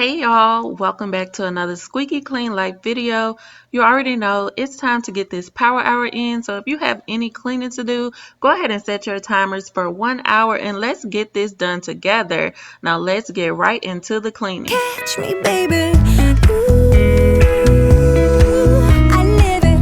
Hey y'all, welcome back to another Squeaky Clean Life video. You already know it's time to get this power hour in, so if you have any cleaning to do, go ahead and set your timers for 1 hour and let's get this done together. Now let's get right into the cleaning. Catch me, baby. Ooh, I live it.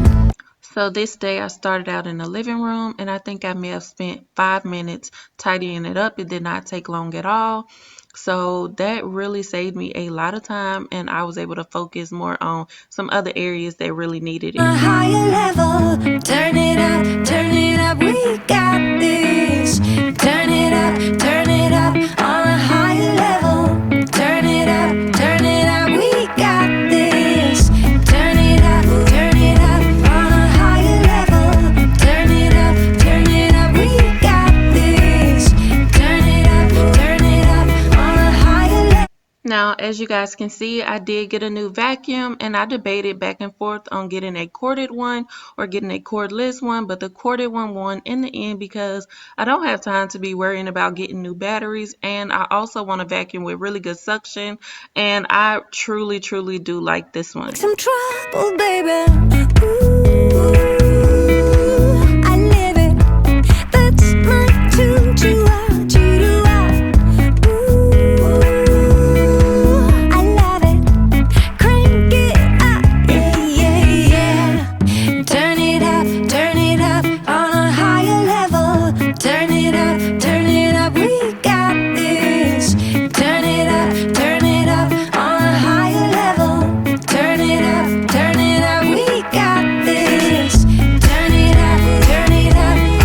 So this day I started out in the living room and I think I may have spent 5 minutes tidying it up. It did not take long at all. So that really saved me a lot of time and I was able to focus more on some other areas that really needed it. A higher level, turn it up, we got this. Turn it up, on a higher level. Turn it up, we got this. Turn it up, on a higher level. Turn it up, we got this. Turn it up, on a higher level. Now, as you guys can see, I did get a new vacuum and I debated back and forth on getting a corded one or getting a cordless one, but the corded one won in the end because I don't have time to be worrying about getting new batteries, and I also want a vacuum with really good suction, and I truly do like this one. Some trouble, baby. Ooh, I live it. That's my tune to out, you to out. Ooh, I love it. Crank it up, yeah. Turn it up on a higher level. Turn it up, we got this. Turn it up on a higher level. Turn it up, we got this. Turn it up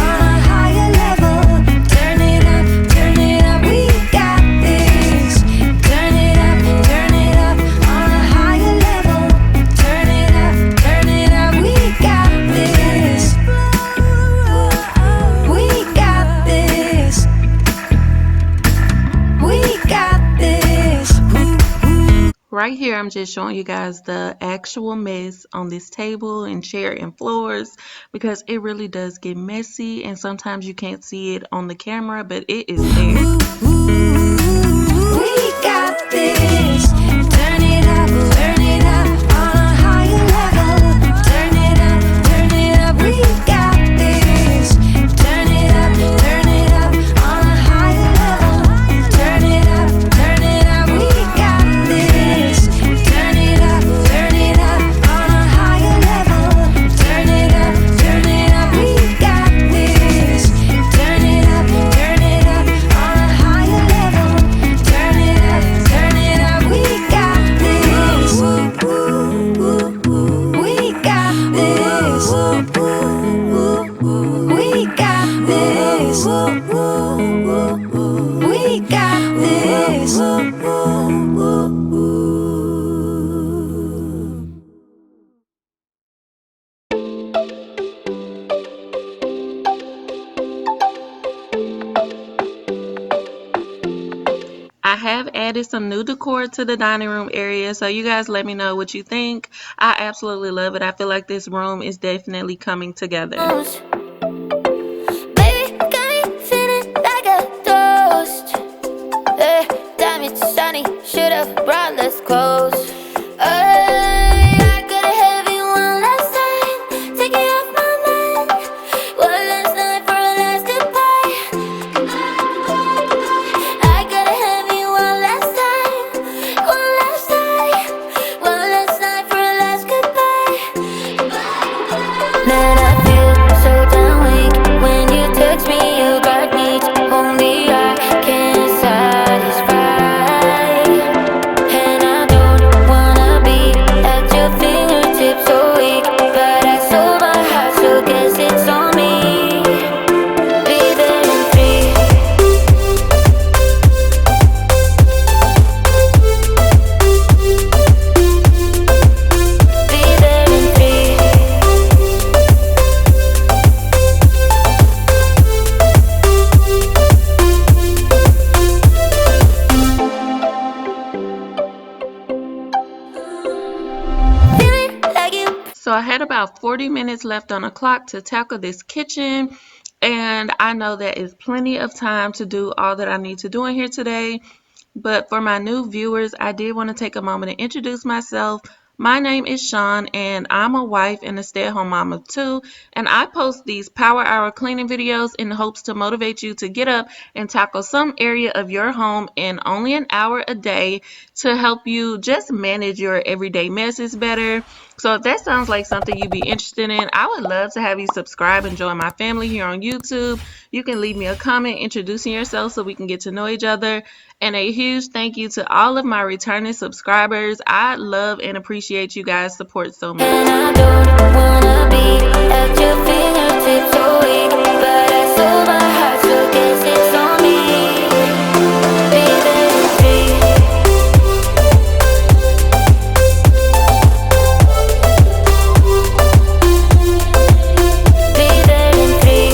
on a higher level. Turn it up, we got this. Turn it up on a higher level. Turn it up, we got this. We got this. We got this. Right here, I'm just showing you guys the actual mess on this table and chair and floors because it really does get messy and sometimes you can't see it on the camera, but it is there. We got this. Turn it up on a higher level. Turn it up, we got this. Turn it up on a higher level. Turn it up, we got this. Turn it up on a higher level. Turn it up, we got this. Turn it up on a higher level. Turn it up, we got this. We got this. We got this. We got this. I have added some new decor to the dining room area, so you guys let me know what you think. I absolutely love it. I feel like this room is definitely coming together. Baby, got me feeling like a toast. Damn, it's sunny. Should've brought less clothes. I got a heavy one last time. Take it off my mind. One last night for a last goodbye. I got a heavy one last time. One last night for a last goodbye. Man, I feel so damn weak when you text me about needs only I can satisfy. And I don't wanna be at your fingertips so weak, but I sold my heart, so guess it's on me. Be there in 3. Be there in 3. Feeling like you. So I had about 40 minutes left on the clock to tackle this kitchen, and I know that is plenty of time to do all that I need to do in here today. But for my new viewers, I did want to take a moment to introduce myself. My name is Sean, and I'm a wife and a stay-at-home mom of two. And I post these power hour cleaning videos in hopes to motivate you to get up and tackle some area of your home in only an hour a day to help you just manage your everyday messes better. So if that sounds like something you'd be interested in, I would love to have you subscribe and join my family here on YouTube. You can leave me a comment introducing yourself so we can get to know each other. And a huge thank you to all of my returning subscribers. I love and appreciate you guys' support so much. And I don't wanna be at your fingertips all week, but I sold my heart, so guess it's on me. Be there in three. Be there in three.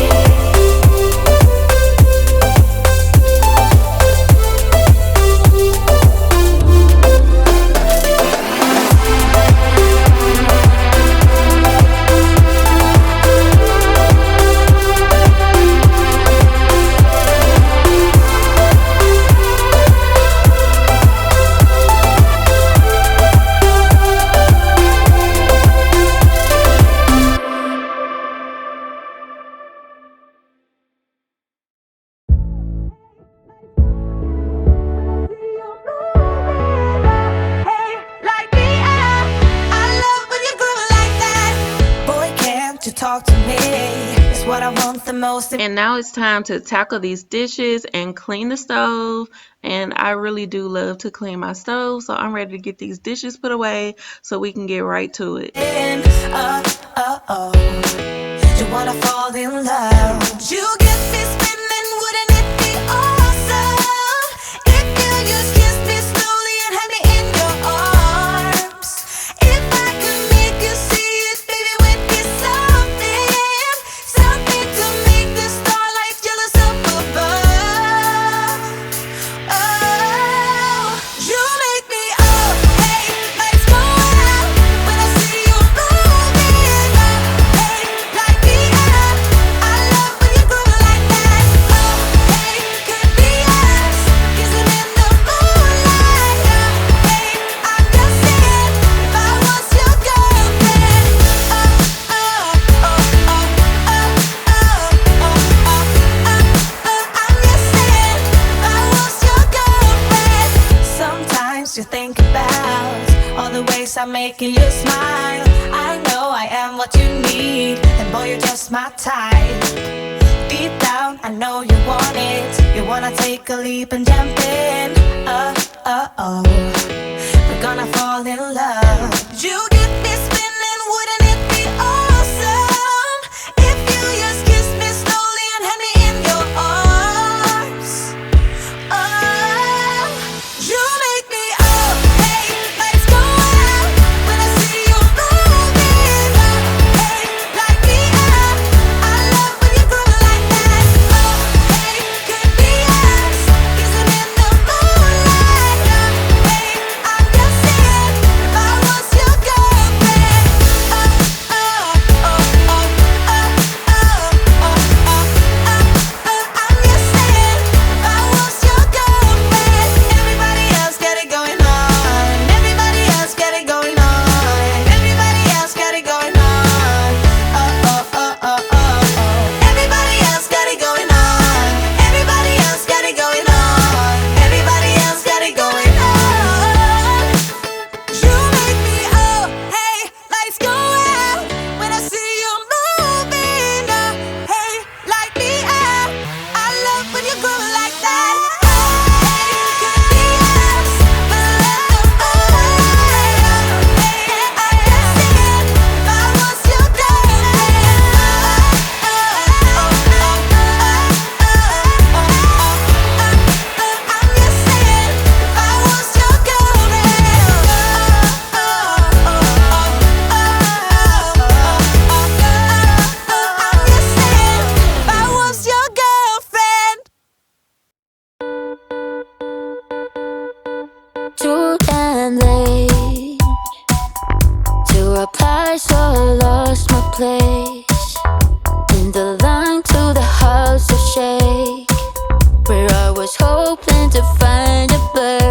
Talk to me, it's what I want the most. And now it's time to tackle these dishes and clean the stove. And I really do love to clean my stove, so I'm ready to get these dishes put away so we can get right to it. You wanna fall in love? You get me spinning, wouldn't it be awesome if you just kiss me slowly and had me in your arms? If I could make you see it, baby, would be something, something to make the starlight jealous up above. Oh, you make me up, hey, lights go out when I see you moving up, hey, light me up. I love when you groove like that. Oh, hey, could be us, kissing in the moonlight. Oh, hey, I'm just saying, if I was your girlfriend. Oh, oh, oh, oh, oh, oh, oh, oh, oh, I'm just saying, if I was your girlfriend. Sometimes you think about all the ways I'm making you smile. I know I am what you need, and boy, you're just my type. Deep down, I know you want it. You wanna take a leap and jump in. Oh, we're gonna fall in love. You get me spinning, wouldn't it be awesome if you just kiss me slowly and had me in your arms? Oh, you make me up, hey, lights go out when I see you moving up, hey, light me up. I love when you groove like that. Oh, hey, could be us, kissing in the moonlight. Oh, hey, I'm just saying, if I was your girlfriend. Oh, oh, oh, oh, oh, oh, oh, oh, I'm just saying, if I was your girlfriend. Everybody else got it going on. Everybody else got it going on. Everybody else got it going on. Oh, oh, oh, oh, oh, oh. Everybody else got it going on. Everybody else got it going on. Everybody else got it going on. You make me up, hey, lights go out when I see you moving up, hey, light me up. I love when you groove like that. Hey, could be us, but hey, I'm just saying, if I was your girlfriend. I'm just saying, if I was your girlfriend. Too damn late to reply, so I lost my place in the line to the house of shake, where I was hoping to find a place.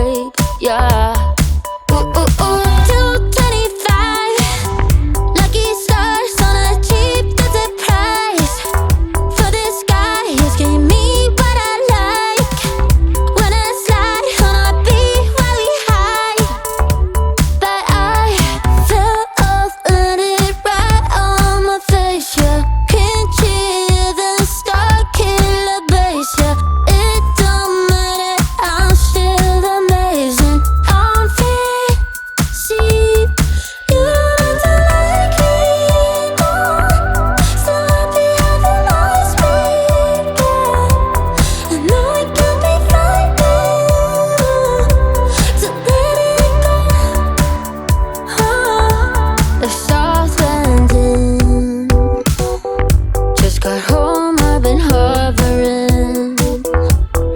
Got home, I've been hovering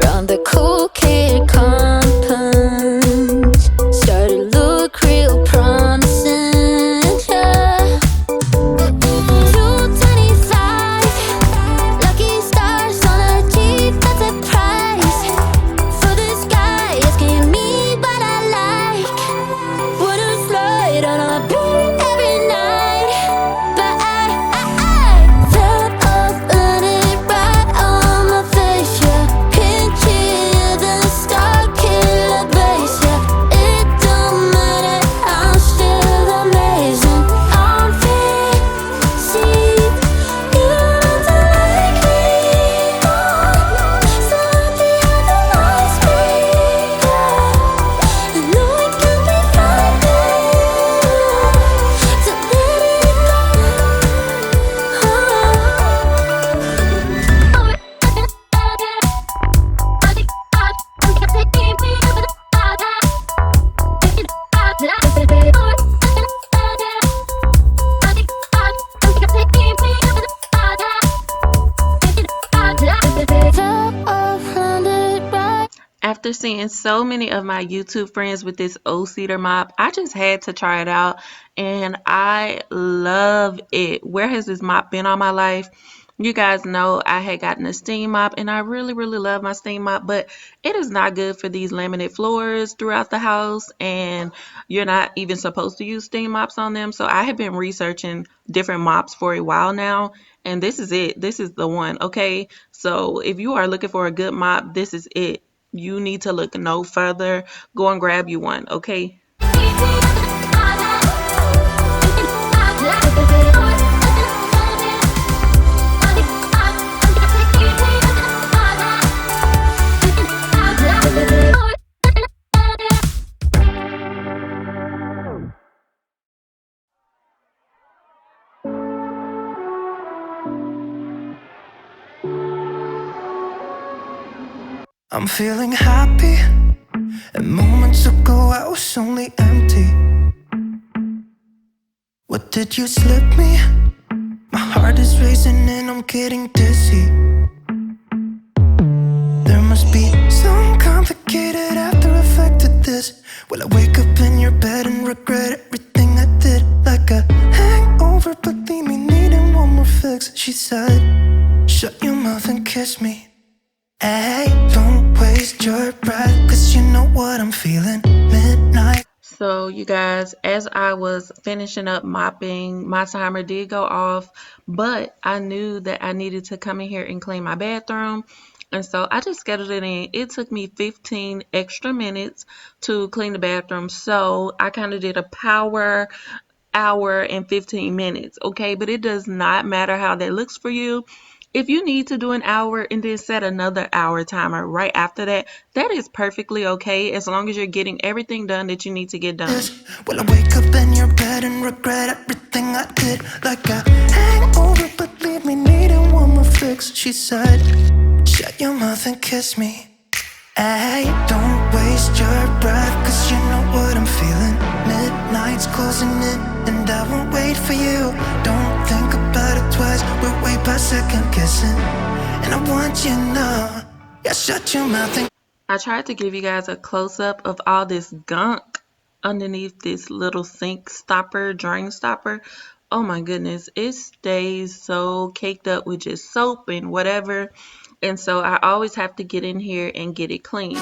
round the cool kid compounds. Started look real promising, yeah. 225, lucky stars on a Jeep, that's a price for this guy asking me what I like. Wanna slide on a beat every night, but I felt off, let it right on my face, yeah. Can't hear the star killer bass, yeah. It don't matter, I'm still amazing. I'm fancy, you don't like me, so I'm the other lights speak, yeah. I know it can be frightening to let it After seeing so many of my YouTube friends with this O-Cedar mop, I just had to try it out and I love it. Where has this mop been all my life? You guys know I had gotten a steam mop and I really, really love my steam mop, but it is not good for these laminate floors throughout the house and you're not even supposed to use steam mops on them. So I have been researching different mops for a while now and this is it. This is the one, okay? So if you are looking for a good mop, this is it. You need to look no further. Go and grab you one, okay? I'm feeling happy, and moments ago I was only empty. What did you slip me? My heart is racing and I'm getting dizzy. There must be some complicated after effect of this. Will I wake up in your bed and regret everything I did? Like a hangover, but leave me needing one more fix. She said, shut your mouth and kiss me. Hey, don't waste your breath, cause you know what I'm feeling. Midnight. So you guys, as I was finishing up mopping, my timer did go off, but I knew that I needed to come in here and clean my bathroom. And so I just scheduled it in. It took me 15 extra minutes to clean the bathroom. So I kind of did a power hour and 15 minutes, okay? But it does not matter how that looks for you. If you need to do an hour and then set another hour timer right after that, that is perfectly okay as long as you're getting everything done that you need to get done. Will I wake up in your bed and regret everything I did? Like a hangover, but leave me needing one more fix. She said, shut your mouth and kiss me. Hey, don't waste your breath, cause you know what I'm feeling. Midnight's closing in, and I won't wait for you. Don't think about it twice, we're way past second guessing. And I want you now, yeah, shut your mouth and I tried to give you guys a close-up of all this gunk underneath this little sink stopper, drain stopper. Oh my goodness, it stays so caked up with just soap and whatever. And so I always have to get in here and get it clean.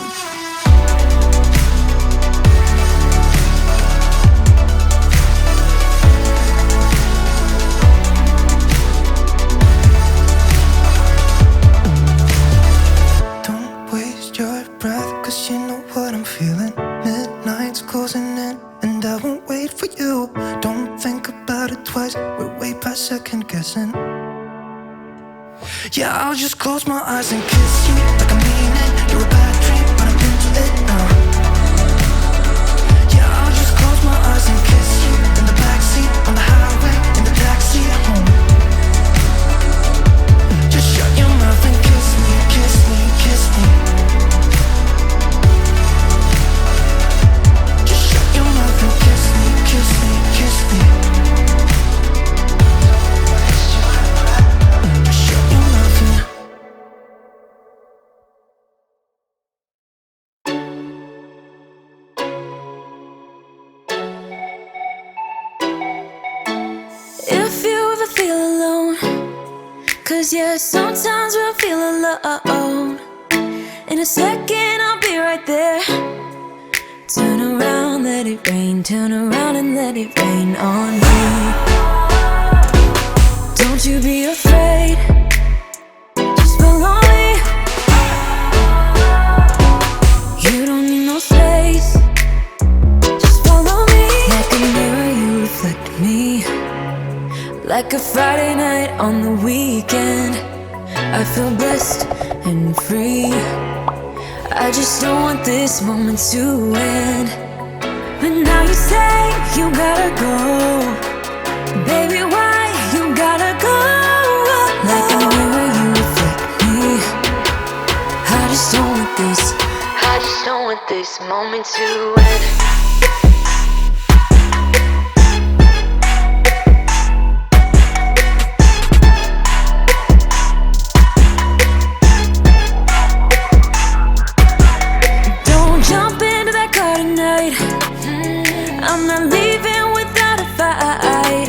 don't waste your breath, cause you know what I'm feeling. Midnight's closing in, and I won't wait for you. Don't think about it twice, we're way past second guessing. Yeah, I'll just close my eyes and kiss you like I mean it. You're a bad dream, but I'm into it now. Yeah, I'll just close my eyes and kiss you in the backseat, on the highway, in the taxi home. Just shut your mouth and kiss me, kiss me, kiss me. Just shut your mouth and kiss me, kiss me, kiss me. Just shut 'Cause yeah, sometimes we'll feel alone. In a second, I'll be right there. Turn around, let it rain. Turn around and let it rain on me. Don't you be afraid. Just follow me. You don't need no space. Just follow me. Like a mirror, you reflect me. Like a Friday night on the weekend, I feel blessed and free. I just don't want this moment to end. But now you say you gotta go. Baby, why you gotta go? Like a mirror, you reflect me. I just don't want this. I just don't want this moment to end. I'm not leaving without a fight.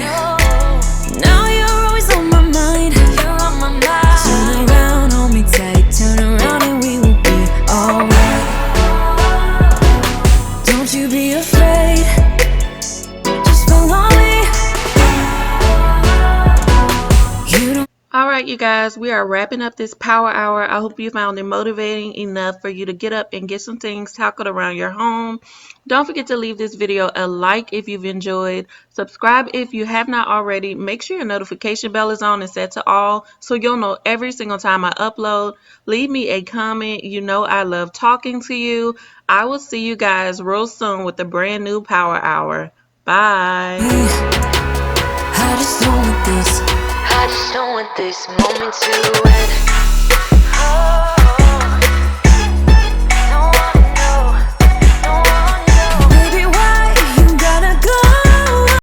Now you're always on my mind. You're on my mind. Turn around, hold me tight. Turn around and we will be alright. Don't you be afraid. Just follow me. You don't. Alright, you guys, we are wrapping up this power hour. I hope you found it motivating enough for you to get up and get some things tackled around your home. Don't forget to leave this video a like if you've enjoyed. Subscribe if you have not already. Make sure your notification bell is on and set to all so you'll know every single time I upload. Leave me a comment. You know I love talking to you. I will see you guys real soon with a brand new power hour. Bye. I just don't want this. I just don't want this moment to end.